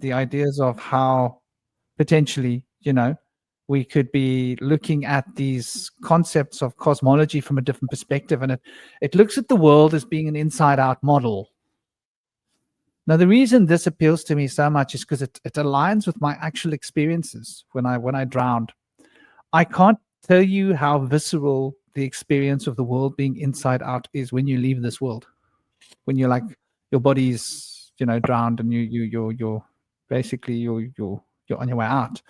the ideas of how potentially, we could be looking at these concepts of cosmology from a different perspective, and it looks at the world as being an inside-out model. Now, the reason this appeals to me so much is because it aligns with my actual experiences when I drowned. I can't tell you how visceral the experience of the world being inside out is when you leave this world. When you're like, your body's, drowned, and you're basically you're on your way out.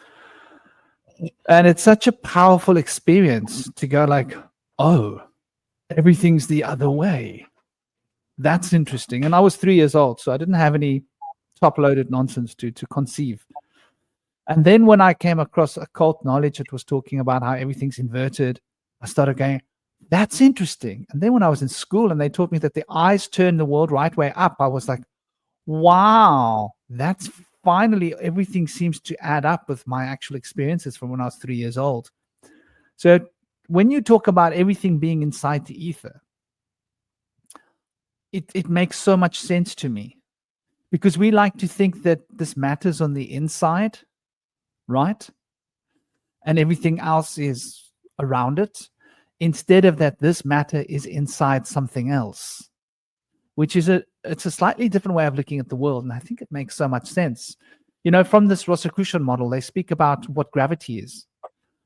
And it's such a powerful experience to go like, oh, everything's the other way. That's interesting. And I was 3 years old, so I didn't have any top-loaded nonsense to conceive. And then when I came across occult knowledge that was talking about how everything's inverted, I started going, that's interesting. And then when I was in school and they taught me that the eyes turn the world right way up, I was like, wow, that's finally, everything seems to add up with my actual experiences from when I was 3 years old. So when you talk about everything being inside the ether, it makes so much sense to me, because we like to think that this matters on the inside, right? And everything else is around it, instead of that this matter is inside something else, which is it's a slightly different way of looking at the world. And I think it makes so much sense. From this Rosicrucian model, they speak about what gravity is.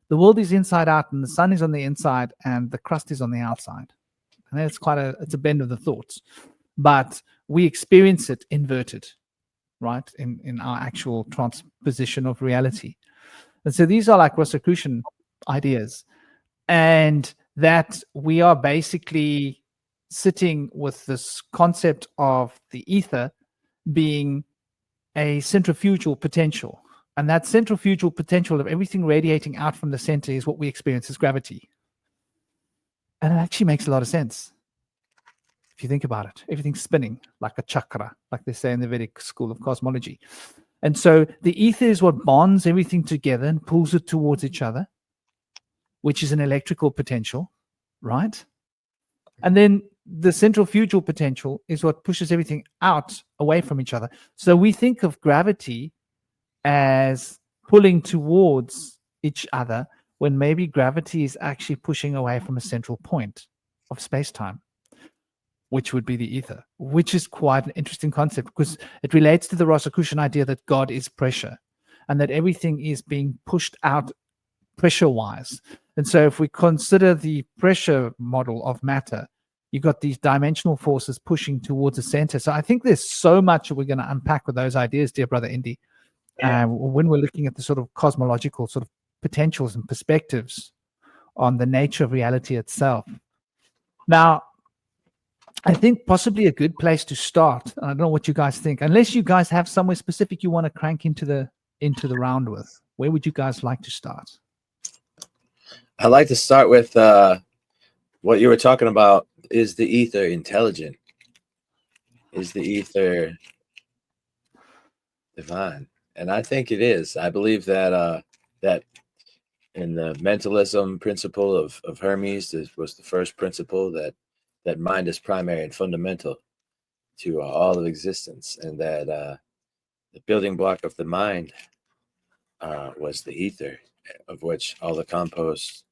The world is inside out, and the sun is on the inside, and the crust is on the outside. And it's it's a bend of the thoughts, but we experience it inverted, right? In our actual transposition of reality. And so these are like Rosicrucian ideas, and that we are basically sitting with this concept of the ether being a centrifugal potential. And that centrifugal potential of everything radiating out from the center is what we experience as gravity. And it actually makes a lot of sense. If you think about it, everything's spinning like a chakra, like they say in the Vedic school of cosmology. And so the ether is what bonds everything together and pulls it towards each other, which is an electrical potential, right? And then the centrifugal potential is what pushes everything out away from each other. So we think of gravity as pulling towards each other, when maybe gravity is actually pushing away from a central point of space-time, which would be the ether, which is quite an interesting concept, because it relates to the Rosicrucian idea that God is pressure and that everything is being pushed out pressure-wise. And so if we consider the pressure model of matter, you've got these dimensional forces pushing towards the center. So I think there's so much that we're going to unpack with those ideas, dear brother Indy, when we're looking at the sort of cosmological sort of potentials and perspectives on the nature of reality itself. Now, I think possibly a good place to start, I don't know what you guys think, unless you guys have somewhere specific you want to crank into the round with, where would you guys like to start? I'd like to start with what you were talking about. Is the ether intelligent? Is the ether divine? And I think it is. I believe that that in the mentalism principle of Hermes, this was the first principle that mind is primary and fundamental to all of existence, and that the building block of the mind was the ether, of which all the composed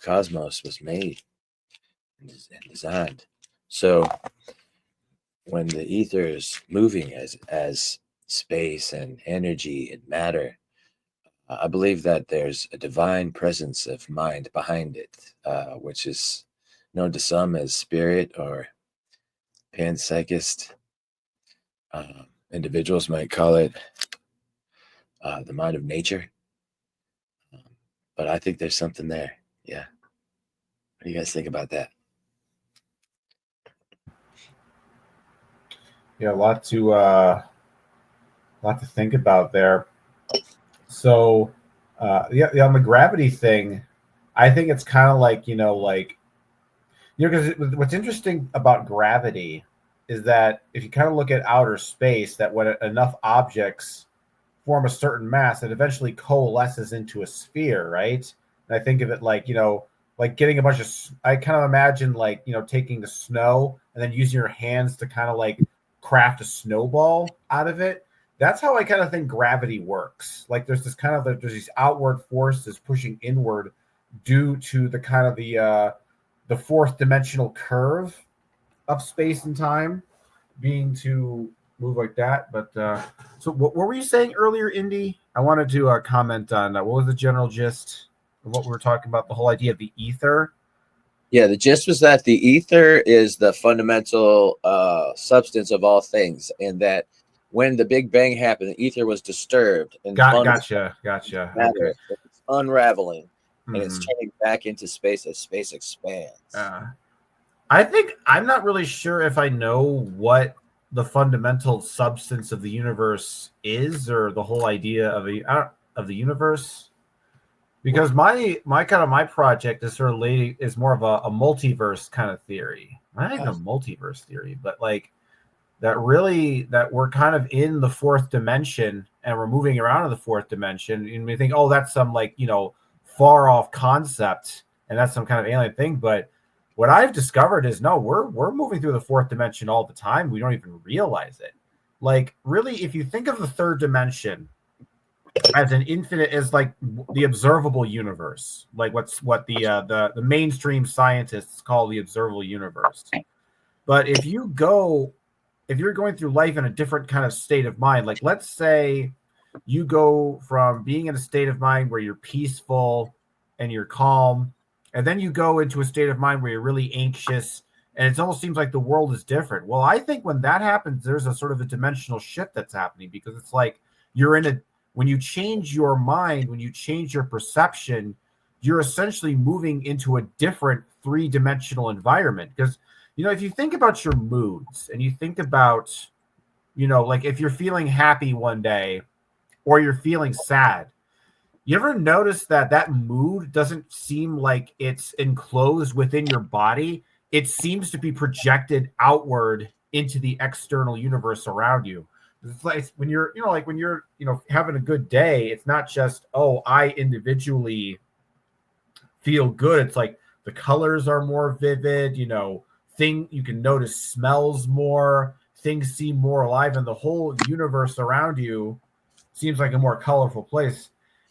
cosmos was made and designed. So when the ether is moving as space and energy and matter, I believe that there's a divine presence of mind behind it, which is known to some as spirit or panpsychist. Individuals might call it the mind of nature. But I think there's something there. Yeah. What do you guys think about that? Yeah, a lot to think about there. So, on the gravity thing, I think it's kind of like, because what's interesting about gravity is that if you kind of look at outer space, that when enough objects form a certain mass, it eventually coalesces into a sphere, right? And I think of it like, like getting a bunch of, I kind of imagine like, taking the snow and then using your hands to kind of like craft a snowball out of it. That's how I kind of think gravity works. Like there's this kind of there's these outward forces pushing inward due to the kind of the fourth dimensional curve of space and time being to move like that. But so what were you saying earlier, Indy? I wanted to comment on what was the general gist of what we were talking about, the whole idea of the ether. Yeah, the gist was that the ether is the fundamental substance of all things, and that when the Big Bang happened, the ether was disturbed and Gotcha. matter. Okay. It's unraveling, and it's Mhm. turning back into space as space expands. I think I'm not really sure if I know what the fundamental substance of the universe is, or the whole idea of the universe, because my kind of my project is sort of is more of a multiverse kind of theory. Not even a multiverse theory, but like that we're kind of in the fourth dimension and we're moving around in the fourth dimension, and we think, oh, that's some like far off concept and that's some kind of alien thing, but what I've discovered is no, we're moving through the fourth dimension all the time. We don't even realize it. Like really, if you think of the third dimension as an infinite, as like the observable universe, like what the mainstream scientists call the observable universe. But if you're going through life in a different kind of state of mind, like let's say you go from being in a state of mind where you're peaceful and you're calm, and then you go into a state of mind where you're really anxious and it almost seems like the world is different. Well, I think when that happens, there's a sort of a dimensional shift that's happening, because it's like when you change your mind, when you change your perception, you're essentially moving into a different three-dimensional environment. Because if you think about your moods and you think about like if you're feeling happy one day or you're feeling sad, you ever notice that mood doesn't seem like it's enclosed within your body? It seems to be projected outward into the external universe around you. It's like when you're having a good day, it's not just, oh, I individually feel good. It's like the colors are more vivid, you can notice smells more, things seem more alive, and the whole universe around you seems like a more colorful place.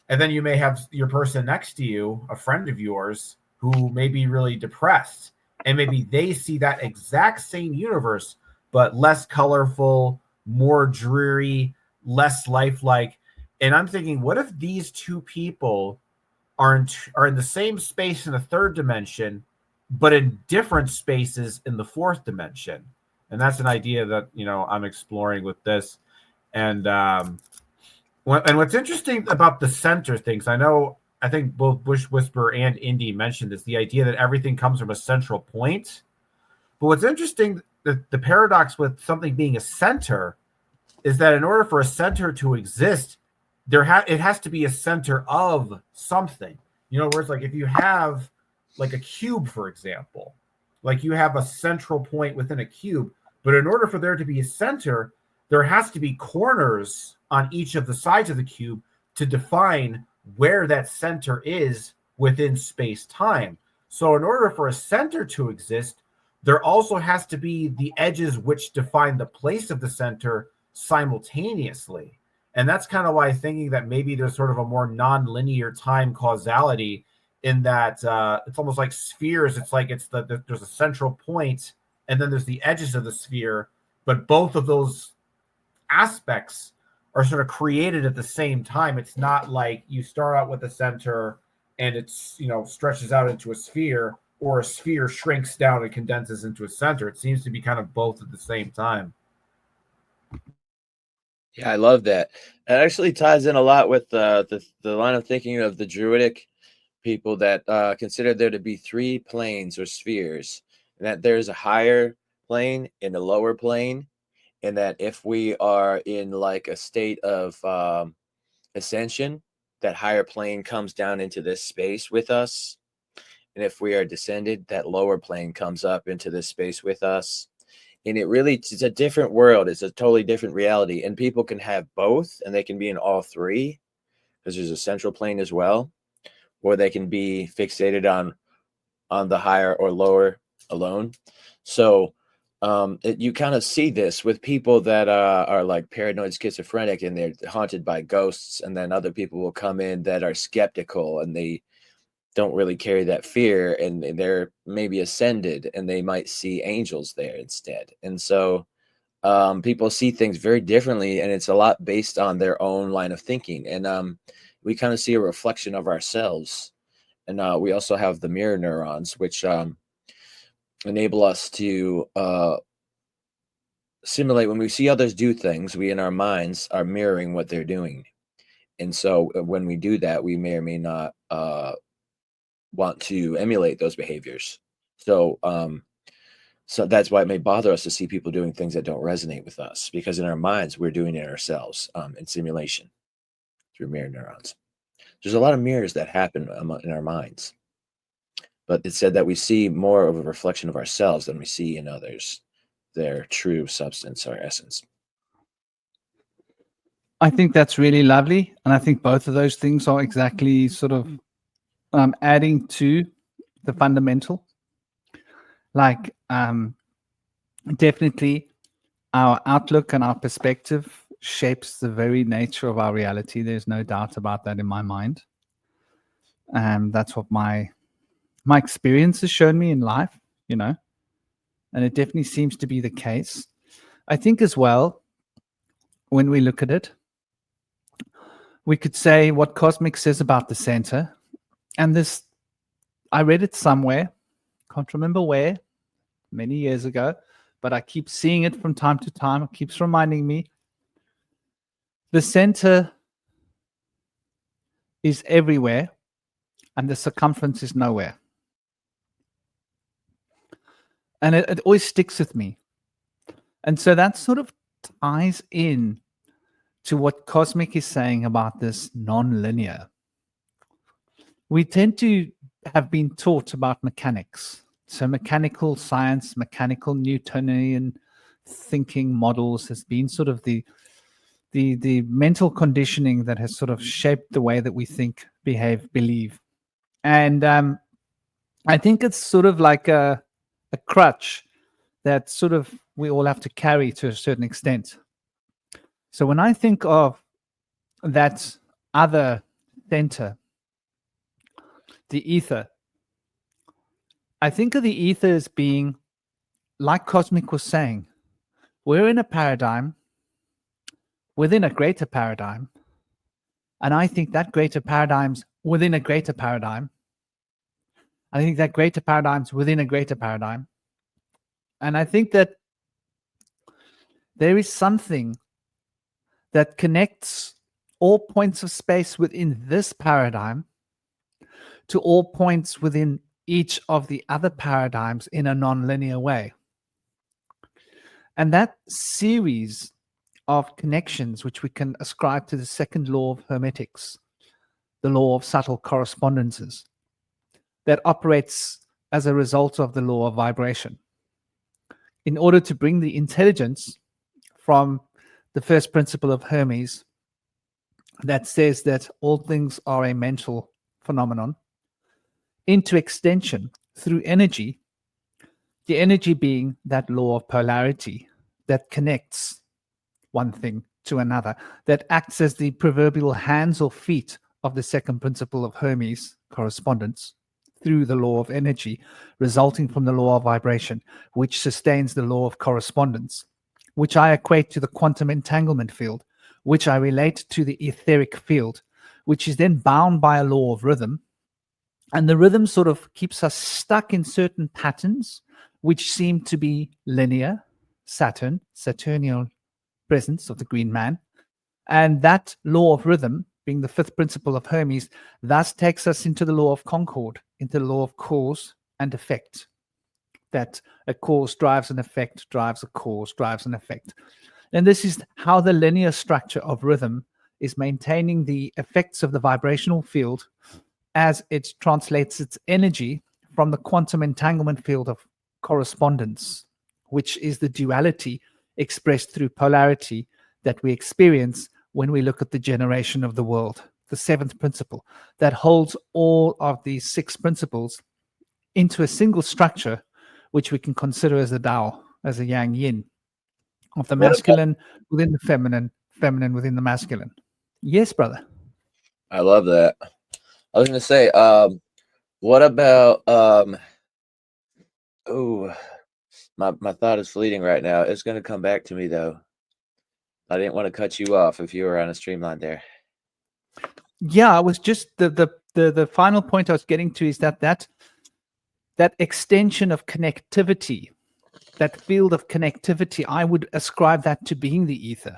And then you may have your person next to you, a friend of yours, who may be really depressed, and maybe they see that exact same universe but less colorful, more dreary, less lifelike. And I'm thinking, what if these two people are in the same space in the third dimension, but in different spaces in the fourth dimension? And that's an idea that I'm exploring with this. And what's interesting about the center things, I think both Bush Whisperer and Indy mentioned this, the idea that everything comes from a central point. But what's interesting, the paradox with something being a center, is that in order for a center to exist, it has to be a center of something. Whereas like if you have like a cube, for example, like you have a central point within a cube, but in order for there to be a center, there has to be corners on each of the sides of the cube to define where that center is within space-time. So in order for a center to exist, there also has to be the edges which define the place of the center simultaneously. And that's kind of why thinking that maybe there's sort of a more non-linear time causality, in that it's almost like spheres. It's like there's a central point and then there's the edges of the sphere, but both of those aspects are sort of created at the same time. It's not like you start out with the center and it's stretches out into a sphere, or a sphere shrinks down and condenses into a center. It seems to be kind of both at the same time. Yeah, I love that. It actually ties in a lot with the line of thinking of the Druidic people that consider there to be three planes or spheres, and that there's a higher plane and a lower plane, and that if we are in like a state of ascension, that higher plane comes down into this space with us, and if we are descended, that lower plane comes up into this space with us. And it's a different world. It's a totally different reality, and people can have both, and they can be in all three, because there's a central plane as well, or they can be fixated on the higher or lower alone. So you kind of see this with people that are like paranoid schizophrenic and they're haunted by ghosts, and then other people will come in that are skeptical and they don't really carry that fear, and they're maybe ascended and they might see angels there instead. And so people see things very differently, and it's a lot based on their own line of thinking. And we kind of see a reflection of ourselves. And we also have the mirror neurons, which enable us to simulate. When we see others do things, we in our minds are mirroring what they're doing. And so when we do that, we may or may not want to emulate those behaviors. So so that's why it may bother us to see people doing things that don't resonate with us, because in our minds we're doing it ourselves in simulation through mirror neurons. There's a lot of mirrors that happen in our minds, but it's said that we see more of a reflection of ourselves than we see in others, their true substance or essence. I think that's really lovely, and I think both of those things are exactly sort of adding to the fundamental. Like, definitely our outlook and our perspective shapes the very nature of our reality. There's no doubt about that in my mind. That's what my experience has shown me in life, and it definitely seems to be the case. I think as well, when we look at it, we could say what Cosmic says about the center. And this, I read it somewhere, can't remember where, many years ago, but I keep seeing it from time to time. It keeps reminding me. The center is everywhere, and the circumference is nowhere. And it always sticks with me. And so that sort of ties in to what Cosmic is saying about this non-linear. We tend to have been taught about mechanics. So mechanical science, mechanical Newtonian thinking models has been sort of the mental conditioning that has sort of shaped the way that we think, behave, believe. And I think it's sort of like a crutch that sort of we all have to carry to a certain extent. So when I think of that other center, the ether, I think of the ether as being, like Cosmic was saying, we're in a paradigm within a greater paradigm. And I think that greater paradigm's within a greater paradigm. I think that greater paradigm's within a greater paradigm. And I think that there is something that connects all points of space within this paradigm to all points within each of the other paradigms in a non-linear way. And that series of connections, which we can ascribe to the second law of Hermetics, the law of subtle correspondences, that operates as a result of the law of vibration. In order to bring the intelligence from the first principle of Hermes that says that all things are a mental phenomenon into extension through energy, the energy being that law of polarity that connects one thing to another, that acts as the proverbial hands or feet of the second principle of Hermes correspondence through the law of energy resulting from the law of vibration, which sustains the law of correspondence, which I equate to the quantum entanglement field, which I relate to the etheric field, which is then bound by a law of rhythm. And the rhythm sort of keeps us stuck in certain patterns, which seem to be linear, Saturnial presence of the green man. And that law of rhythm, being the fifth principle of Hermes, thus takes us into the law of concord, into the law of cause and effect. That a cause drives an effect, drives a cause, drives an effect. And this is how the linear structure of rhythm is maintaining the effects of the vibrational field as it translates its energy from the quantum entanglement field of correspondence, which is the duality expressed through polarity that we experience when we look at the generation of the world, the seventh principle that holds all of these six principles into a single structure, which we can consider as a Tao, as a yang yin of the What about- masculine within the feminine, feminine within the masculine. Yes, brother. I love that. I was gonna say, what about oh, my thought is fleeting right now. It's gonna come back to me though. I didn't want to cut you off if you were on a streamline there. Yeah, I was just the final point I was getting to is that extension of connectivity, that field of connectivity, I would ascribe that to being the ether.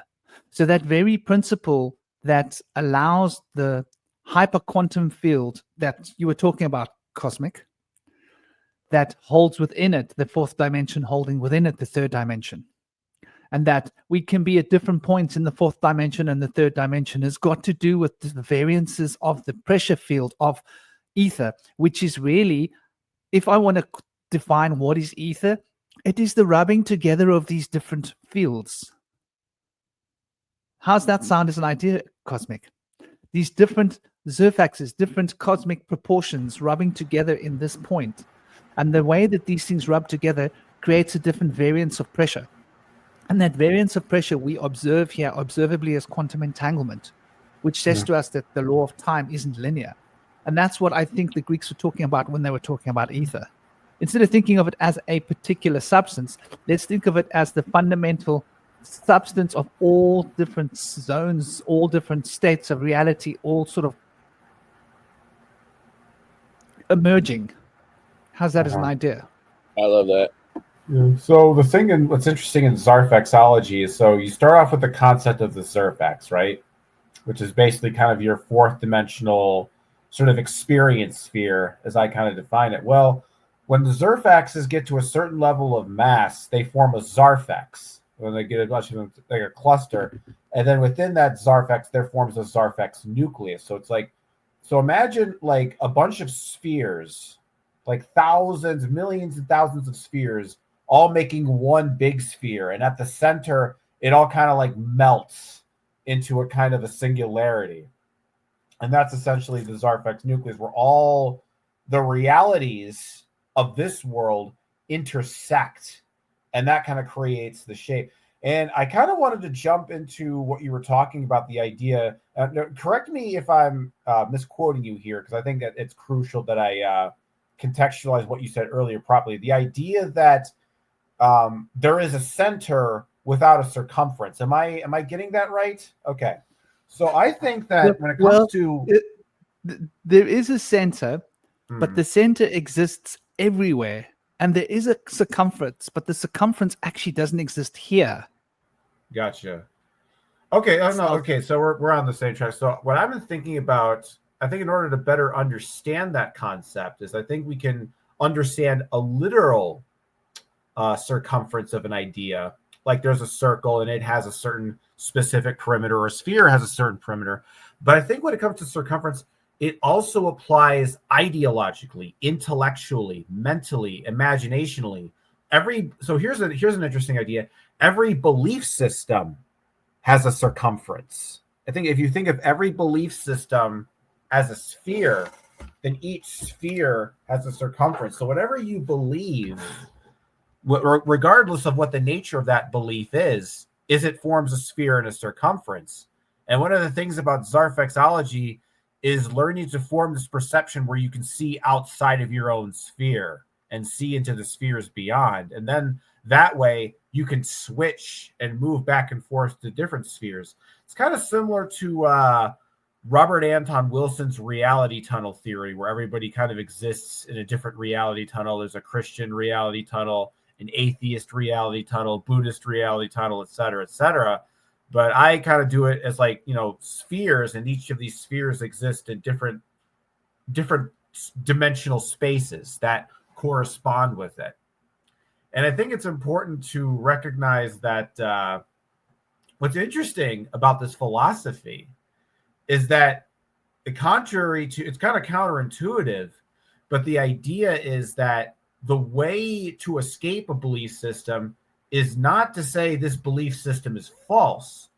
So that very principle that allows the hyper quantum field that you were talking about, cosmic, that holds within it the fourth dimension, holding within it the third dimension, and that we can be at different points in the fourth dimension and the third dimension has got to do with the variances of the pressure field of ether, which is really, if I want to define what is ether, it is the rubbing together of these different fields. How's that sound as an idea, Cosmic? These different Zarphexes, different cosmic proportions rubbing together in this point. And the way that these things rub together creates a different variance of pressure. And that variance of pressure we observe here observably as quantum entanglement, which says to us that the law of time isn't linear. And that's what I think the Greeks were talking about when they were talking about ether. Instead of thinking of it as a particular substance, let's think of it as the fundamental substance of all different zones, all different states of reality, all sort of emerging. How's that as an idea? I love that. Yeah. So the thing, and what's interesting in Zarphexology is, so you start off with the concept of the Zarphex, right? Which is basically kind of your fourth dimensional sort of experience sphere, as I kind of define it. Well, when the Zarphexes get to a certain level of mass, they form a Zarphex. When they get a bunch of them, like a cluster, and then within that Zarphex, there forms a Zarphex nucleus. So it's like, so imagine like a bunch of spheres, like thousands, millions, and thousands of spheres, all making one big sphere, and at the center, it all kind of like melts into a kind of a singularity. And that's essentially the Zarphex nucleus, where all the realities of this world intersect, and that kind of creates the shape. And I kind of wanted to jump into what you were talking about, the idea. Correct me if I'm misquoting you here, because I think that it's crucial that I contextualize what you said earlier properly. The idea that there is a center without a circumference. Am I getting that right? Okay. So I think that when it comes there is a center, but the center exists everywhere. And there is a circumference, but the circumference actually doesn't exist here. Gotcha. Okay. Oh, no. Okay. So we're on the same track. So what I've been thinking about, I think in order to better understand that concept, is I think we can understand a literal circumference of an idea. Like there's a circle and it has a certain specific perimeter, or a sphere has a certain perimeter. But I think when it comes to circumference, it also applies ideologically, intellectually, mentally, imaginationally. So here's an interesting idea. Every belief system has a circumference. I think if you think of every belief system as a sphere, then each sphere has a circumference. So whatever you believe, regardless of what the nature of that belief is it forms a sphere and a circumference. And one of the things about Zarphexology is learning to form this perception where you can see outside of your own sphere and see into the spheres beyond. And then that way you can switch and move back and forth to different spheres. It's kind of similar to Robert Anton Wilson's reality tunnel theory, where everybody kind of exists in a different reality tunnel. There's a Christian reality tunnel, an atheist reality tunnel, Buddhist reality tunnel, et cetera, et cetera. But I kind of do it as like, spheres, and each of these spheres exist in different dimensional spaces that correspond with it. And I think it's important to recognize that what's interesting about this philosophy is that it's kind of counterintuitive, but the idea is that the way to escape a belief system is not to say this belief system is false,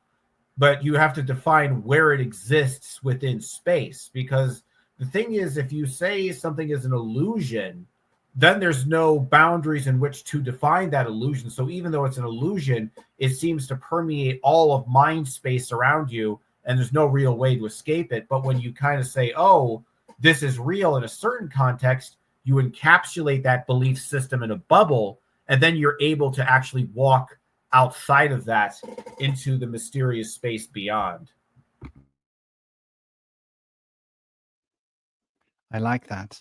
but you have to define where it exists within space. Because the thing is, if you say something is an illusion, then there's no boundaries in which to define that illusion. So even though it's an illusion, it seems to permeate all of mind space around you, and there's no real way to escape it. But when you kind of say, oh, this is real in a certain context, you encapsulate that belief system in a bubble, and then you're able to actually walk outside of that into the mysterious space beyond. I like that.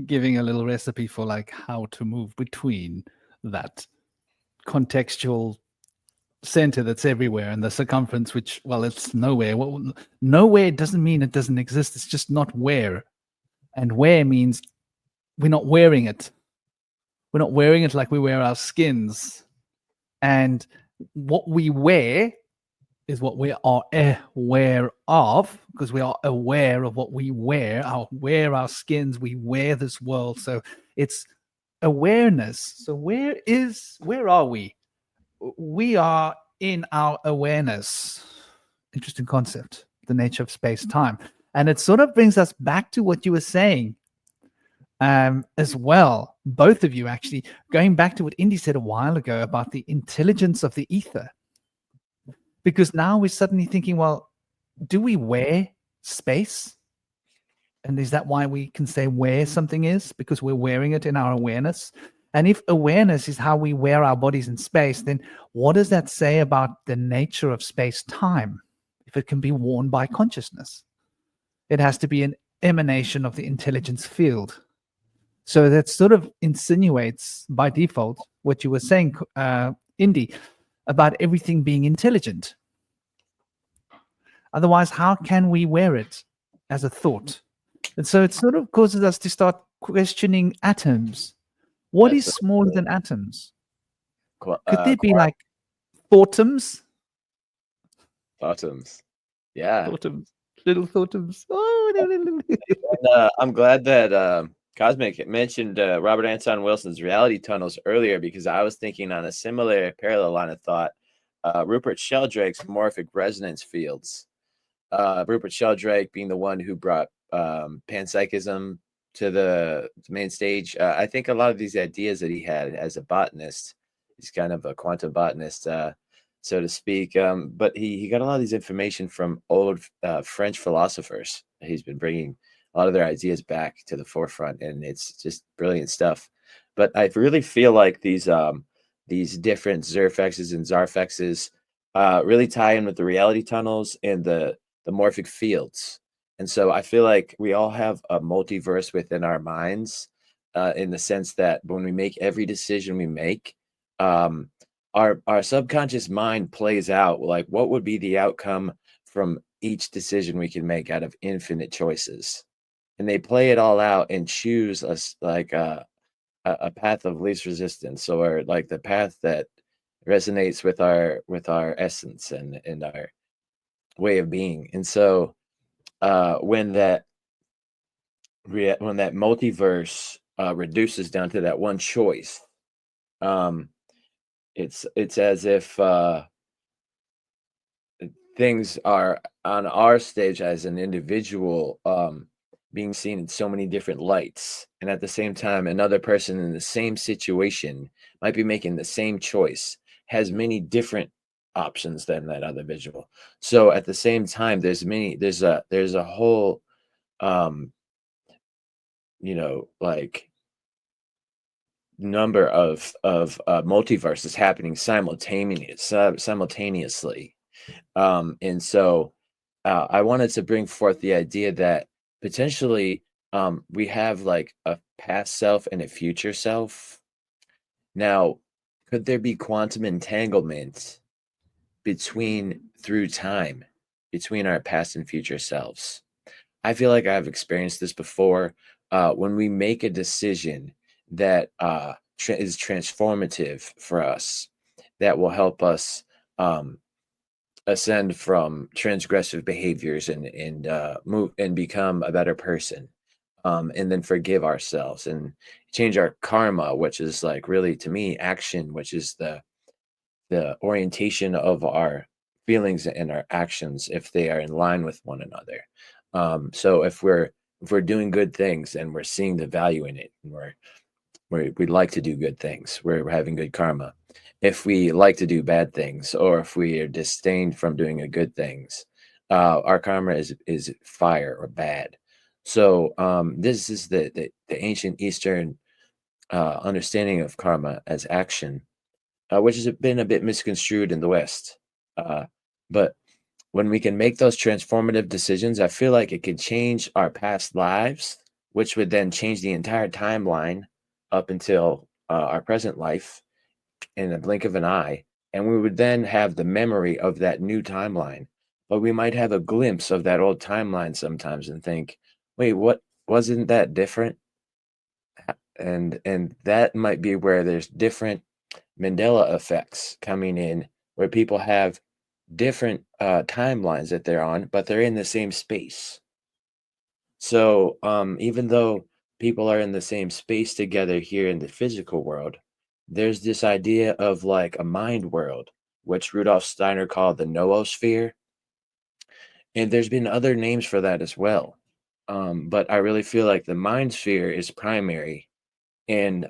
Giving a little recipe for like how to move between that contextual center that's everywhere and the circumference, which, well, it's nowhere. Well, nowhere doesn't mean it doesn't exist. It's just not where. And where means we're not wearing it. We're not wearing it like we wear our skins. And what we wear is what we are aware of, because we are aware of what we wear. Our skins, we wear this world. So it's awareness. So where are we? We are in our awareness. Interesting concept, the nature of space-time. And it sort of brings us back to what you were saying as well. Both of you actually, going back to what Indy said a while ago about the intelligence of the ether. Because now we're suddenly thinking, well, do we wear space? And is that why we can say where something is? Because we're wearing it in our awareness. And if awareness is how we wear our bodies in space, then what does that say about the nature of space-time? If it can be worn by consciousness, it has to be an emanation of the intelligence field. So that sort of insinuates by default what you were saying, Indy, about everything being intelligent. Otherwise, how can we wear it as a thought? And so it sort of causes us to start questioning atoms. What is smaller than atoms? Could there be like thoughtums? Thoughtums. Yeah. Thoughtums. Little thoughtums. Oh, and, I'm glad that Cosmic mentioned Robert Anton Wilson's reality tunnels earlier, because I was thinking on a similar parallel line of thought. Rupert Sheldrake's morphic resonance fields. Rupert Sheldrake being the one who brought panpsychism to the main stage. I think a lot of these ideas that he had as a botanist, he's kind of a quantum botanist, so to speak. But he got a lot of these information from old French philosophers. He's been bringing a lot of their ideas back to the forefront, and it's just brilliant stuff. But I really feel like these different Zarphexes and Zarphexes really tie in with the reality tunnels and the morphic fields. And so I feel like we all have a multiverse within our minds, in the sense that when we make every decision we make, our subconscious mind plays out like what would be the outcome from each decision we can make out of infinite choices. And they play it all out and choose us like a path of least resistance, or like the path that resonates with our essence and our way of being. And so when that multiverse reduces down to that one choice, it's as if things are on our stage as an individual being seen in so many different lights, and at the same time another person in the same situation might be making the same choice, has many different options than that other visual. So at the same time there's a whole like number of multiverses happening simultaneously. And so I wanted to bring forth the idea that potentially we have like a past self and a future self. Now, could there be quantum entanglement through time between our past and future selves? I feel like I've experienced this before. When we make a decision that is transformative for us, that will help us ascend from transgressive behaviors and move and become a better person, and then forgive ourselves and change our karma, which is like really, to me, action, which is the orientation of our feelings and our actions, if they are in line with one another. So if we're doing good things and we're seeing the value in it, and we like to do good things, we're having good karma. If we like to do bad things, or if we are disdained from doing good things, our karma is fire or bad. So this is the ancient Eastern understanding of karma as action, which has been a bit misconstrued in the West. But when we can make those transformative decisions, I feel like it could change our past lives, which would then change the entire timeline up until our present life in a blink of an eye. And we would then have the memory of that new timeline. But we might have a glimpse of that old timeline sometimes and think, wait, what, wasn't that different? And that might be where there's different Mandela effects coming in, where people have different timelines that they're on, but they're in the same space. So even though people are in the same space together here in the physical world, there's this idea of like a mind world, which Rudolf Steiner called the noosphere. And there's been other names for that as well. But I really feel like the mind sphere is primary. And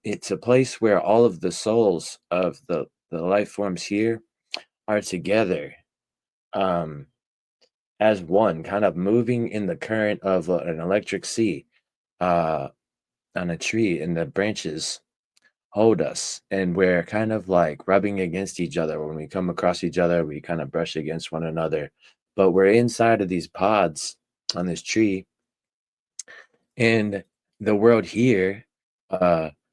it's a place where all of the souls of the life forms here are together as one, kind of moving in the current of an electric sea on a tree, and the branches hold us, and we're kind of like rubbing against each other. When we come across each other, we kind of brush against one another, but we're inside of these pods on this tree. And the world here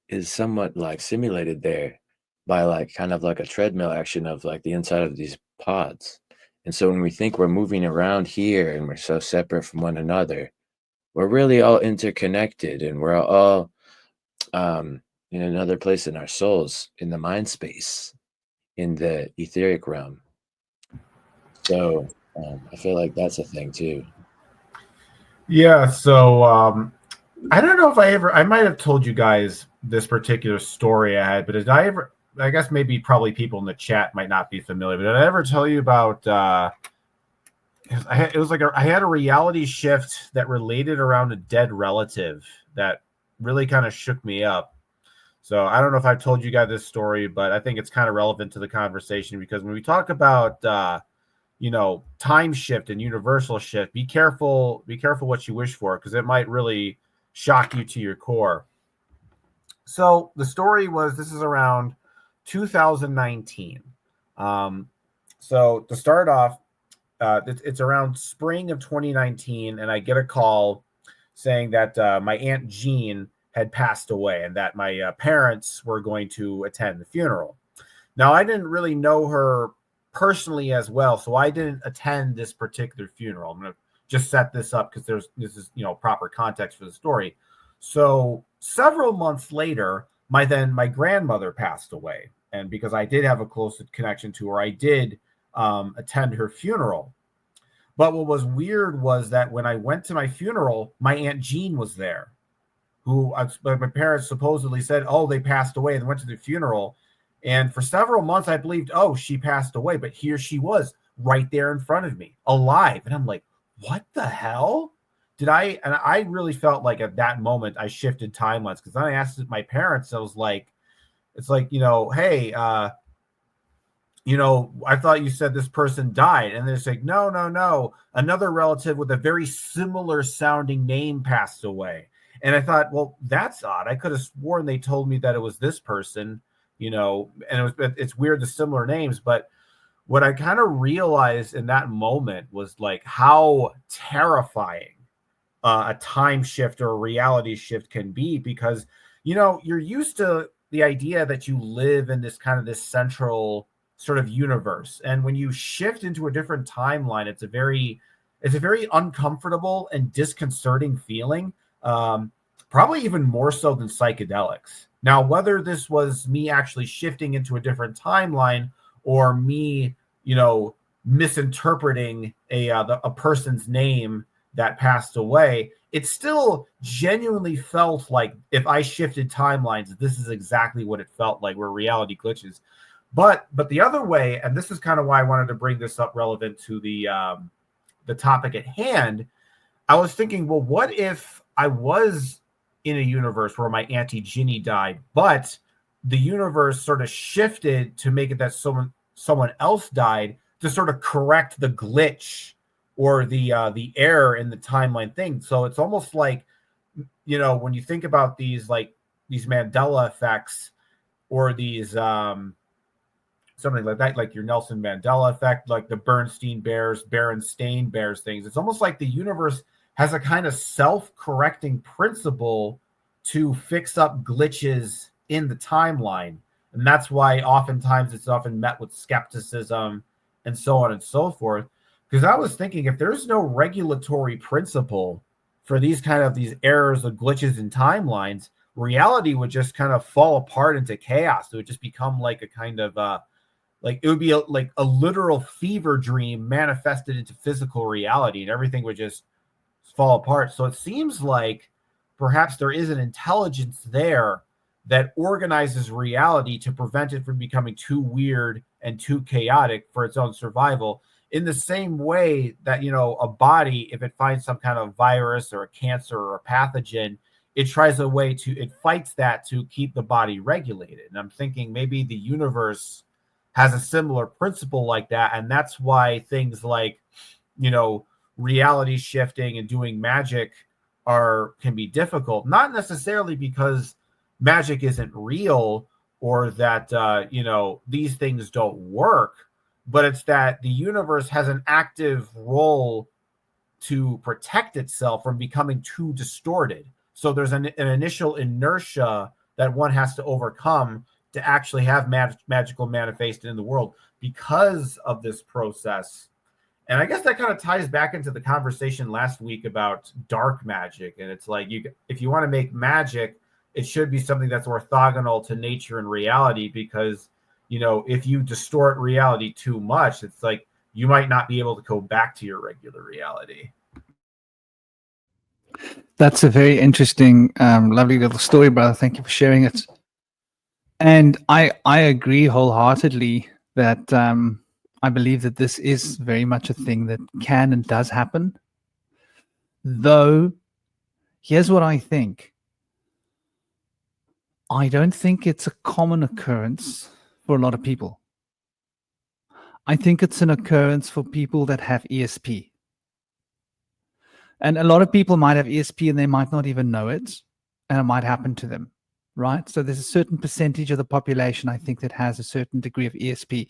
is somewhat like simulated there by like kind of like a treadmill action of like the inside of these pods. And so when we think we're moving around here and we're so separate from one another, we're really all interconnected, and we're all in another place in our souls, in the mind space, in the etheric realm. So I feel like that's a thing too. Yeah, so I don't know if I might have told you guys this particular story I had, but did I ever, I guess maybe probably people in the chat might not be familiar, but did I ever tell you about, it was like I had a reality shift that related around a dead relative that really kind of shook me up. So I don't know if I've told you guys this story, but I think it's kind of relevant to the conversation, because when we talk about, time shift and universal shift, be careful what you wish for, because it might really shock you to your core. So the story was, this is around 2019. So to start off, it's around spring of 2019, and I get a call saying that my Aunt Jean had passed away, and that my parents were going to attend the funeral. Now, I didn't really know her personally as well, so I didn't attend this particular funeral. I'm going to just set this up because this is proper context for the story. So several months later, my grandmother passed away, and because I did have a close connection to her, I did attend her funeral. But what was weird was that when I went to my funeral, my Aunt Jean was there, who my parents supposedly said, oh, they passed away, and went to the funeral. And for several months, I believed, oh, she passed away. But here she was right there in front of me, alive. And I'm like, what the hell? And I really felt like at that moment, I shifted timelines, because then I asked my parents, I was like, it's like, hey, I thought you said this person died. And they're like, no. Another relative with a very similar sounding name passed away. And I thought, well, that's odd. I could have sworn they told me that it was this person, and it's weird, the similar names. But what I kind of realized in that moment was like how terrifying a time shift or a reality shift can be, because, you're used to the idea that you live in this kind of this central sort of universe. And when you shift into a different timeline, it's a very uncomfortable and disconcerting feeling. Probably even more so than psychedelics. Now, whether this was me actually shifting into a different timeline, or me, misinterpreting a person's name that passed away, it still genuinely felt like, if I shifted timelines, this is exactly what it felt like, where reality glitches. But the other way, and this is kind of why I wanted to bring this up relevant to the topic at hand, I was thinking, well, what if I was in a universe where my Auntie Ginny died, but the universe sort of shifted to make it that someone else died to sort of correct the glitch or the error in the timeline thing. So it's almost like, you know, when you think about these Mandela effects or these something like that, like your Nelson Mandela effect, like the Bernstein Bears, Berenstain Bears things. It's almost like the universe has a kind of self-correcting principle to fix up glitches in the timeline. And that's why oftentimes it's often met with skepticism and so on and so forth. Because I was thinking, if there's no regulatory principle for these errors or glitches in timelines, reality would just kind of fall apart into chaos. It would just become like a kind of like it would be like a literal fever dream manifested into physical reality, and everything would just fall apart. So it seems like perhaps there is an intelligence there that organizes reality to prevent it from becoming too weird and too chaotic for its own survival. In the same way that, you know, a body, if it finds some kind of virus or a cancer or a pathogen, it tries a way it fights that to keep the body regulated. And I'm thinking maybe the universe has a similar principle like that. And that's why things like, you know, reality shifting and doing magic can be difficult. Not necessarily because magic isn't real or that, you know, these things don't work, but it's that the universe has an active role to protect itself from becoming too distorted. So there's an initial inertia that one has to overcome to actually have magical manifested in the world because of this process. And I guess that kind of ties back into the conversation last week about dark magic. And it's like, if you want to make magic, it should be something that's orthogonal to nature and reality, because, you know, if you distort reality too much, it's like you might not be able to go back to your regular reality. That's a very interesting, lovely little story, brother. Thank you for sharing it. And I agree wholeheartedly that I believe that this is very much a thing that can and does happen. Though, here's what I think. I don't think it's a common occurrence for a lot of people. I think it's an occurrence for people that have ESP. And a lot of people might have ESP and they might not even know it, and it might happen to them, right? So there's a certain percentage of the population, I think, that has a certain degree of ESP,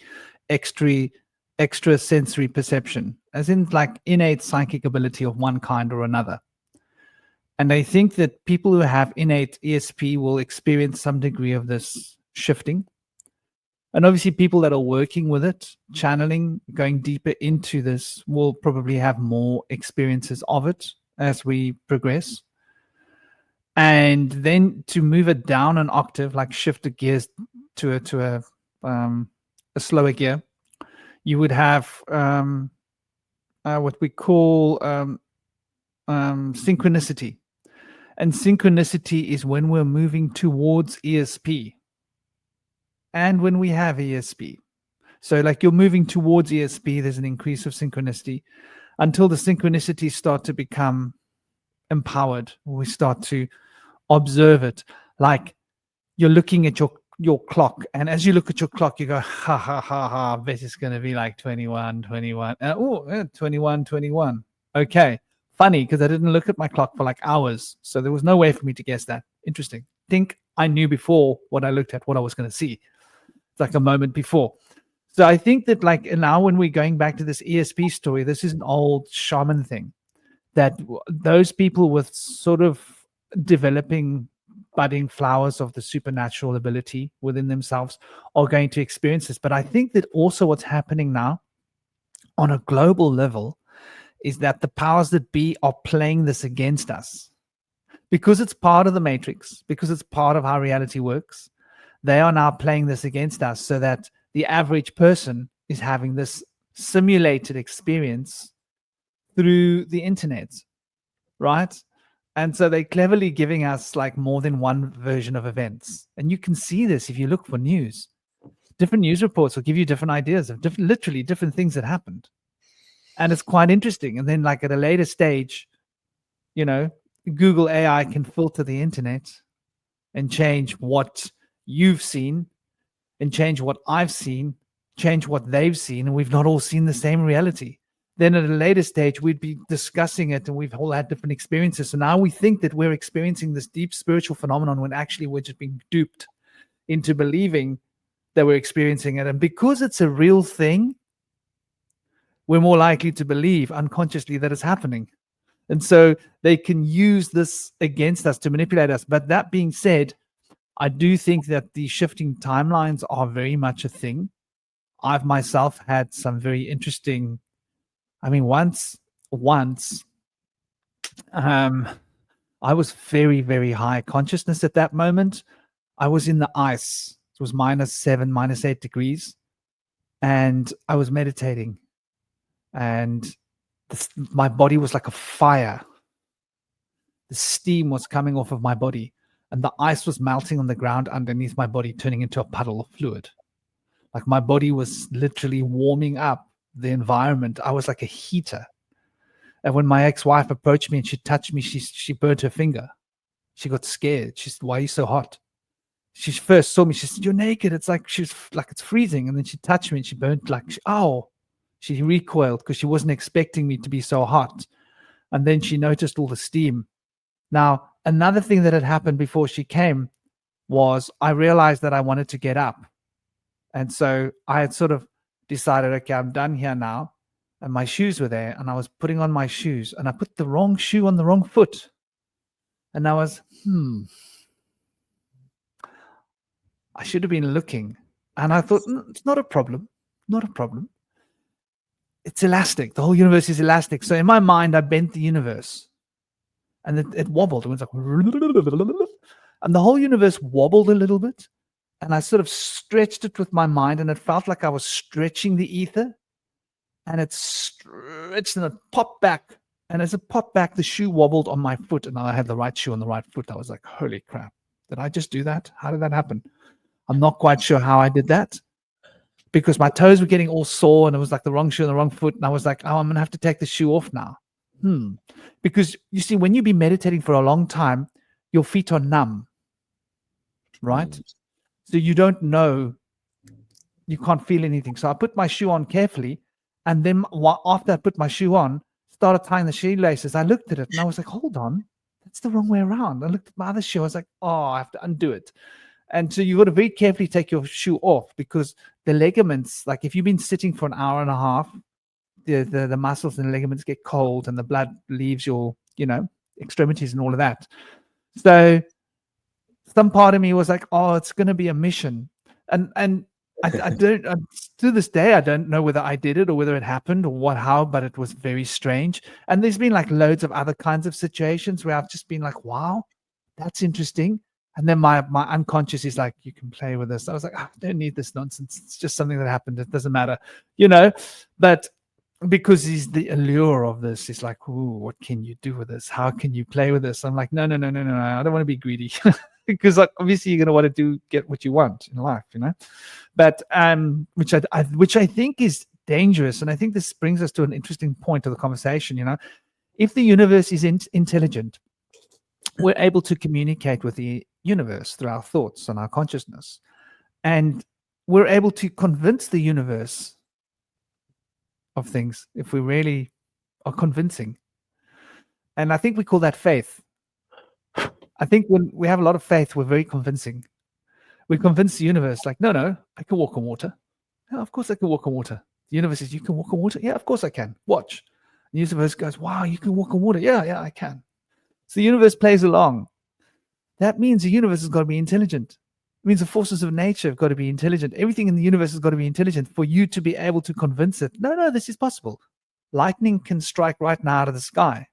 extra sensory perception, as in like innate psychic ability of one kind or another. And I think that people who have innate ESP will experience some degree of this shifting. And obviously people that are working with it, channeling, going deeper into this, will probably have more experiences of it as we progress. And then to move it down an octave, like shift the gears to a slower gear, you would have what we call synchronicity. And synchronicity is when we're moving towards ESP and when we have ESP. So like you're moving towards ESP, there's an increase of synchronicity until the synchronicities start to become empowered. We start to observe it. Like you're looking at your clock, and as you look at your clock, you go, ha, ha, ha, ha, this is going to be like 21. 21. Okay. Funny, because I didn't look at my clock for like hours. So there was no way for me to guess that. Interesting. Think I knew before what I looked at, what I was going to see. It's like a moment before. So I think that like now when we're going back to this ESP story, this is an old shaman thing, that those people with sort of developing budding flowers of the supernatural ability within themselves are going to experience this. But I think that also what's happening now on a global level is that the powers that be are playing this against us. Because it's part of the matrix, because it's part of how reality works, they are now playing this against us so that the average person is having this simulated experience through the internet, right? And so they're cleverly giving us like more than one version of events. And you can see this if you look for news. Different news reports will give you different ideas of literally different things that happened. And it's quite interesting. And then like at a later stage, you know, Google AI can filter the internet and change what you've seen and change what I've seen, change what they've seen, and we've not all seen the same reality. Then at a later stage, we'd be discussing it and we've all had different experiences. So now we think that we're experiencing this deep spiritual phenomenon when actually we're just being duped into believing that we're experiencing it. And because it's a real thing, we're more likely to believe unconsciously that it's happening. And so they can use this against us to manipulate us. But that being said, I do think that the shifting timelines are very much a thing. I've myself had some very interesting, I mean, once I was very, very high consciousness at that moment. I was in the ice. It was -7, -8 degrees. And I was meditating. And my body was like a fire. The steam was coming off of my body. And the ice was melting on the ground underneath my body, turning into a puddle of fluid. Like my body was literally warming up the environment. I was like a heater. And when my ex-wife approached me and she touched me, she burnt her finger. She got scared. She said, "Why are you so hot?" She first saw me. She said, "You're naked." It's like she's like it's freezing. And then she touched me and she burnt like, ow. She recoiled because she wasn't expecting me to be so hot. And then she noticed all the steam. Now, another thing that had happened before she came was I realized that I wanted to get up. And so I had sort of decided, okay, I'm done here now. And my shoes were there. And I was putting on my shoes. And I put the wrong shoe on the wrong foot. And I was, I should have been looking. And I thought, it's not a problem. Not a problem. It's elastic. The whole universe is elastic. So in my mind, I bent the universe. And it wobbled. It was like, and the whole universe wobbled a little bit. And I sort of stretched it with my mind. And it felt like I was stretching the ether. And it stretched and it popped back. And as it popped back, the shoe wobbled on my foot. And I had the right shoe on the right foot. I was like, holy crap. Did I just do that? How did that happen? I'm not quite sure how I did that. Because my toes were getting all sore and it was like the wrong shoe on the wrong foot. And I was like, oh, I'm going to have to take the shoe off now. Because you see, when you've been meditating for a long time, your feet are numb, right? So you don't know, you can't feel anything. So I put my shoe on carefully. And then after I put my shoe on, started tying the shoelaces. I looked at it and I was like, hold on, that's the wrong way around. I looked at my other shoe. I was like, oh, I have to undo it. And so you got to very carefully take your shoe off because the ligaments, like if you've been sitting for an hour and a half, the muscles and the ligaments get cold and the blood leaves your, extremities and all of that. So some part of me was like, oh, it's going to be a mission. And I don't, to this day, I don't know whether I did it or whether it happened or how, but it was very strange. And there's been like loads of other kinds of situations where I've just been like, wow, that's interesting. And then my unconscious is like, you can play with this. I was like, I don't need this nonsense. It's just something that happened. It doesn't matter, but because he's the allure of this, it's like, ooh, what can you do with this? How can you play with this? I'm like, no. I don't want to be greedy because like, obviously you're going to want to get what you want in life, but which I think is dangerous. And I think this brings us to an interesting point of the conversation. If the universe is intelligent, we're able to communicate with the universe through our thoughts and our consciousness. And we're able to convince the universe of things if we really are convincing. And I think we call that faith. I think when we have a lot of faith, we're very convincing. We convince the universe like, no, I can walk on water. Yeah, of course I can walk on water. The universe says, you can walk on water? Yeah, of course I can. Watch. The universe goes, wow, you can walk on water. Yeah, I can. So the universe plays along. That means the universe has got to be intelligent. It means the forces of nature have got to be intelligent. Everything in the universe has got to be intelligent for you to be able to convince it. No, this is possible. Lightning can strike right now out of the sky.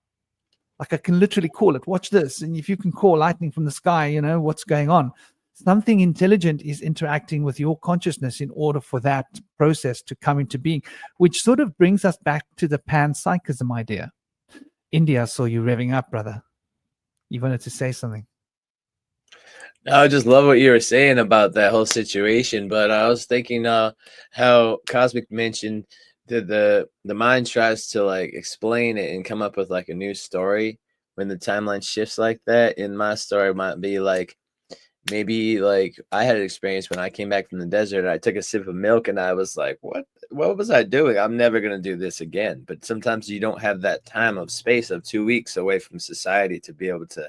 Like I can literally call it, watch this. And if you can call lightning from the sky, what's going on. Something intelligent is interacting with your consciousness in order for that process to come into being, which sort of brings us back to the panpsychism idea. India, saw you revving up, brother. You wanted to say something. I just love what you were saying about that whole situation. But I was thinking how Cosmic mentioned that the mind tries to like explain it and come up with like a new story when the timeline shifts like that, in my story might be like, maybe like I had an experience when I came back from the desert and I took a sip of milk and I was like, what was I doing? I'm never going to do this again. But sometimes you don't have that time of space of 2 weeks away from society to be able to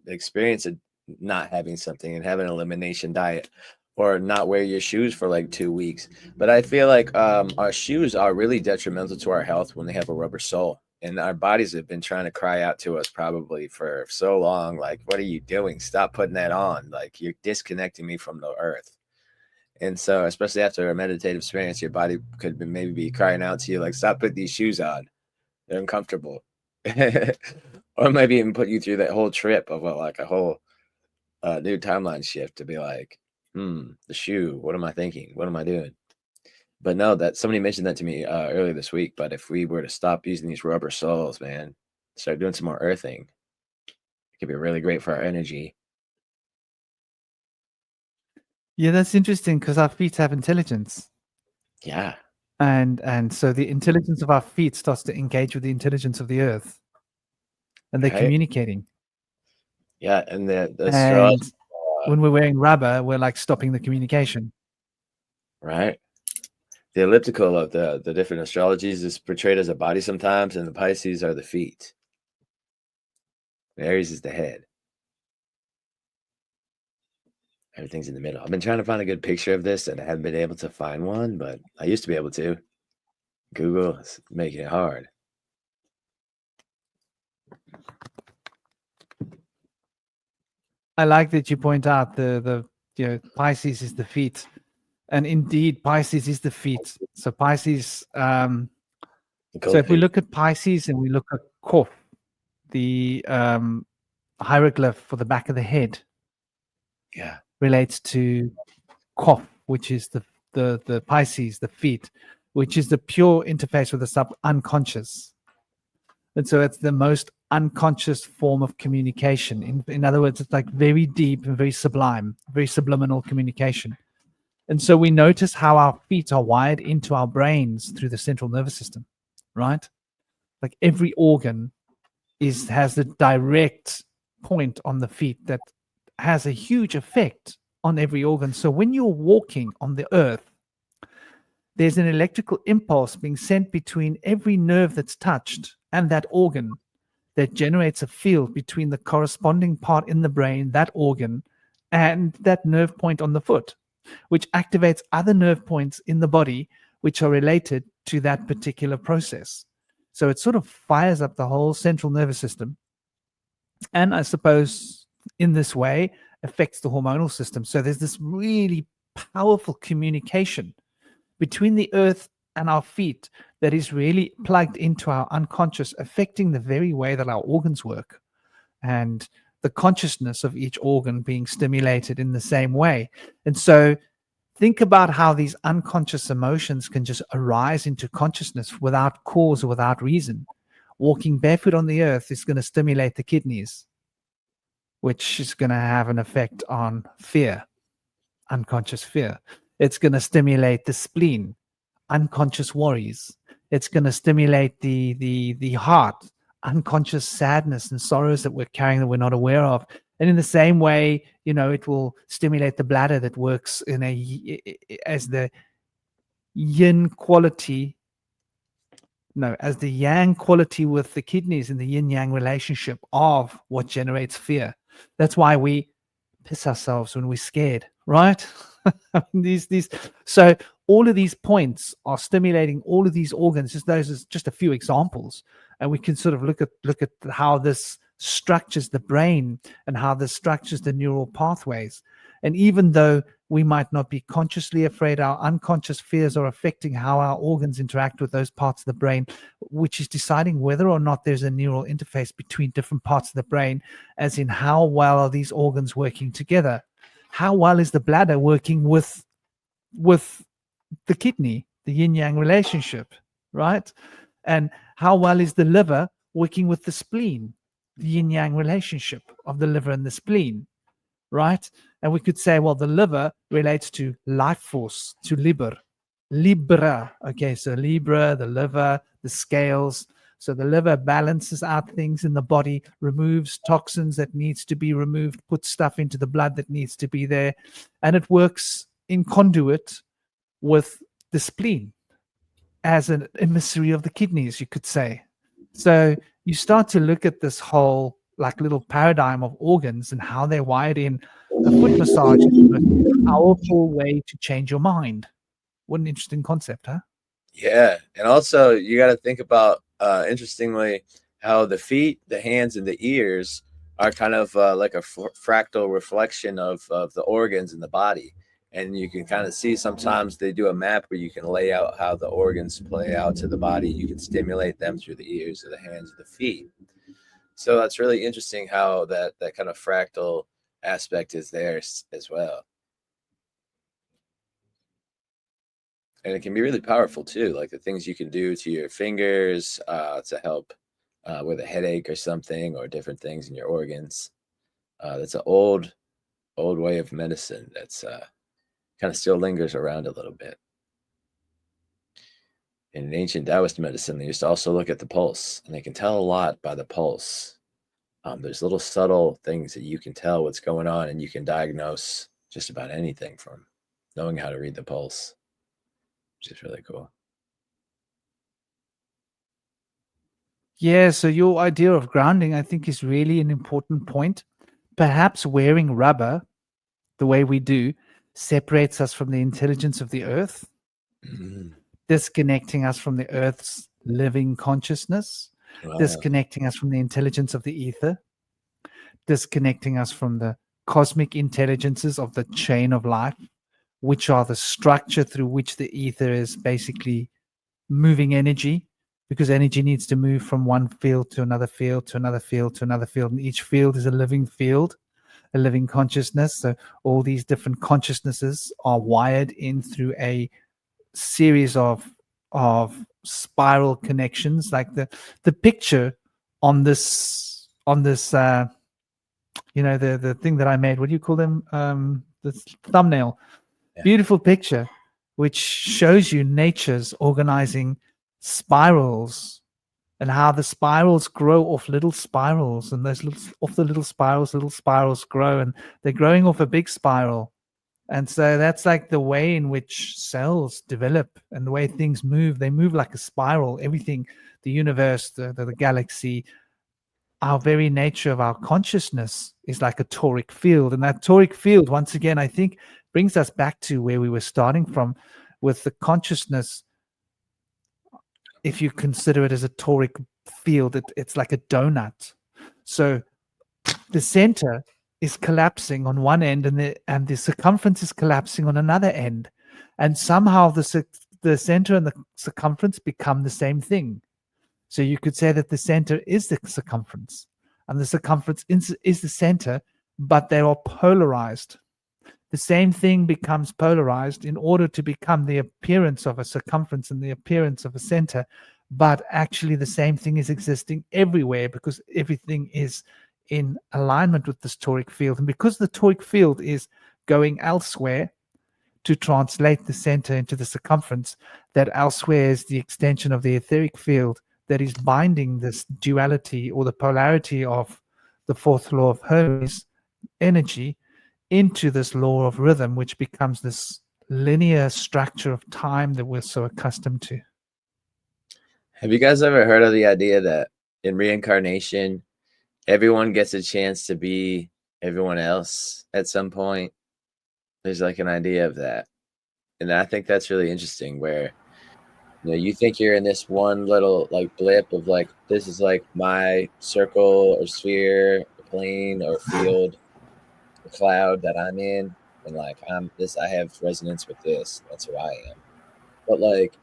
experience it, not having something and have an elimination diet, or not wear your shoes for like 2 weeks. But I feel like our shoes are really detrimental to our health when they have a rubber sole. And our bodies have been trying to cry out to us probably for so long, like, what are you doing? Stop putting that on. Like, you're disconnecting me from the earth. And so, especially after a meditative experience, your body could maybe be crying out to you, like, stop putting these shoes on. They're uncomfortable. Or maybe even put you through that whole trip of like a whole new timeline shift to be like, the shoe, what am I thinking? What am I doing? But no, that somebody mentioned that to me earlier this week. But if we were to stop using these rubber soles, man, start doing some more earthing, it could be really great for our energy. Yeah, that's interesting because our feet have intelligence. Yeah. And so the intelligence of our feet starts to engage with the intelligence of the earth. And they're Right. communicating. Yeah, and the And when we're wearing rubber, we're like stopping the communication. Right. The elliptical of the different astrologies is portrayed as a body sometimes, and the Pisces are the feet. Aries is the head. Everything's in the middle. I've been trying to find a good picture of this, and I haven't been able to find one, but I used to be able to. Google is making it hard. I like that you point out the Pisces is the feet, and indeed Pisces is the feet. So Pisces. So if we look at Pisces and we look at Koph, the hieroglyph for the back of the head, relates to Koph, which is the Pisces, the feet, which is the pure interface with the unconscious. And so it's the most unconscious form of communication. In other words, it's like very deep and very sublime, very subliminal communication. And so we notice how our feet are wired into our brains through the central nervous system, right? Like every organ has the direct point on the feet that has a huge effect on every organ. So when you're walking on the earth, there's an electrical impulse being sent between every nerve that's touched and that organ that generates a field between the corresponding part in the brain, that organ, and that nerve point on the foot, which activates other nerve points in the body which are related to that particular process. So it sort of fires up the whole central nervous system. And I suppose in this way affects the hormonal system. So there's this really powerful communication between the earth and our feet that is really plugged into our unconscious, affecting the very way that our organs work and the consciousness of each organ being stimulated in the same way. And so think about how these unconscious emotions can just arise into consciousness without cause or without reason. Walking barefoot on the earth is going to stimulate the kidneys, which is going to have an effect on fear, unconscious fear. It's going to stimulate the spleen, unconscious worries. It's going to stimulate the heart, unconscious sadness and sorrows that we're carrying that we're not aware of. And in the same way, it will stimulate the bladder that works as the yin quality. No, as the yang quality with the kidneys in the yin-yang relationship of what generates fear. That's why we piss ourselves when we're scared, right? So all of these points are stimulating all of these organs. Those are just a few examples, and we can sort of look at how this structures the brain and how this structures the neural pathways. And even though we might not be consciously afraid, our unconscious fears are affecting how our organs interact with those parts of the brain, which is deciding whether or not there's a neural interface between different parts of the brain, as in how well are these organs working together. How well is the bladder working with the kidney, the yin-yang relationship, right? And how well is the liver working with the spleen, the yin-yang relationship of the liver and the spleen, right? And we could say, well, the liver relates to life force, to Libra. Okay, so Libra, the liver, the scales. So the liver balances out things in the body, removes toxins that needs to be removed, puts stuff into the blood that needs to be there, and it works in conduit with the spleen as an emissary of the kidneys, you could say. So you start to look at this whole like little paradigm of organs and how they're wired in. A foot massage is the most powerful way to change your mind. What an interesting concept, huh? Yeah, and also you got to think about interestingly how the feet, the hands, and the ears are kind of like a fractal reflection of the organs in the body. And you can kind of see sometimes they do a map where you can lay out how the organs play out to the body. You can stimulate them through the ears or the hands or the feet. So that's really interesting how that kind of fractal aspect is there as well. And it can be really powerful too, like the things you can do to your fingers to help with a headache or something, or different things in your organs. That's an old way of medicine that's kind of still lingers around a little bit. In ancient Taoist medicine, they used to also look at the pulse, and they can tell a lot by the pulse. There's little subtle things that you can tell what's going on, and you can diagnose just about anything from knowing how to read the pulse, which is really cool. Yeah, so your idea of grounding, I think, is really an important point. Perhaps wearing rubber the way we do separates us from the intelligence of the earth, disconnecting us from the earth's living consciousness, disconnecting us from the intelligence of the ether, disconnecting us from the cosmic intelligences of the chain of life, which are the structure through which the ether is basically moving energy, because energy needs to move from one field to another field to another field to another field, and each field is a living field, a living consciousness. So all these different consciousnesses are wired in through a series of spiral connections. Like the picture on this the thing that I made, what do you call them, the thumbnail? Yeah. Beautiful picture which shows you nature's organizing spirals and how the spirals grow off little spirals, and those little spirals grow, and they're growing off a big spiral. And so that's like the way in which cells develop and the way things move. They move like a spiral. Everything, the universe, the galaxy, our very nature of our consciousness is like a toric field. And that toric field, once again, I think brings us back to where we were starting from with the consciousness. If you consider it as a toric field, it's like a donut. So the center is collapsing on one end, and the circumference is collapsing on another end. And somehow the center and the circumference become the same thing. So you could say that the center is the circumference, and the circumference is the center, but they are polarized. The same thing becomes polarized in order to become the appearance of a circumference and the appearance of a center, but actually the same thing is existing everywhere because everything is in alignment with this toric field. And because the toric field is going elsewhere to translate the center into the circumference, that elsewhere is the extension of the etheric field that is binding this duality or the polarity of the fourth law of Hermes energy into this law of rhythm, which becomes this linear structure of time that we're so accustomed to. Have you guys ever heard of the idea that in reincarnation, everyone gets a chance to be everyone else at some point? There's like an idea of that. And I think that's really interesting, where you think you're in this one little like blip of like, this is like my circle or sphere or plane or field, the cloud that I'm in, and like I have resonance with this. That's who I am. But like,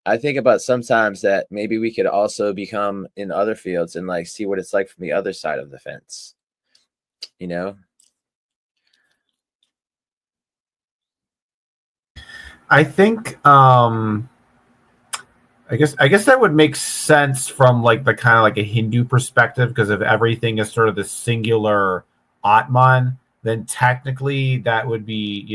I think about sometimes that maybe we could also become in other fields and like see what it's like from the other side of the fence. I think I guess that would make sense from like the kind of like a Hindu perspective, because if everything is sort of the singular Atman, then technically that would be,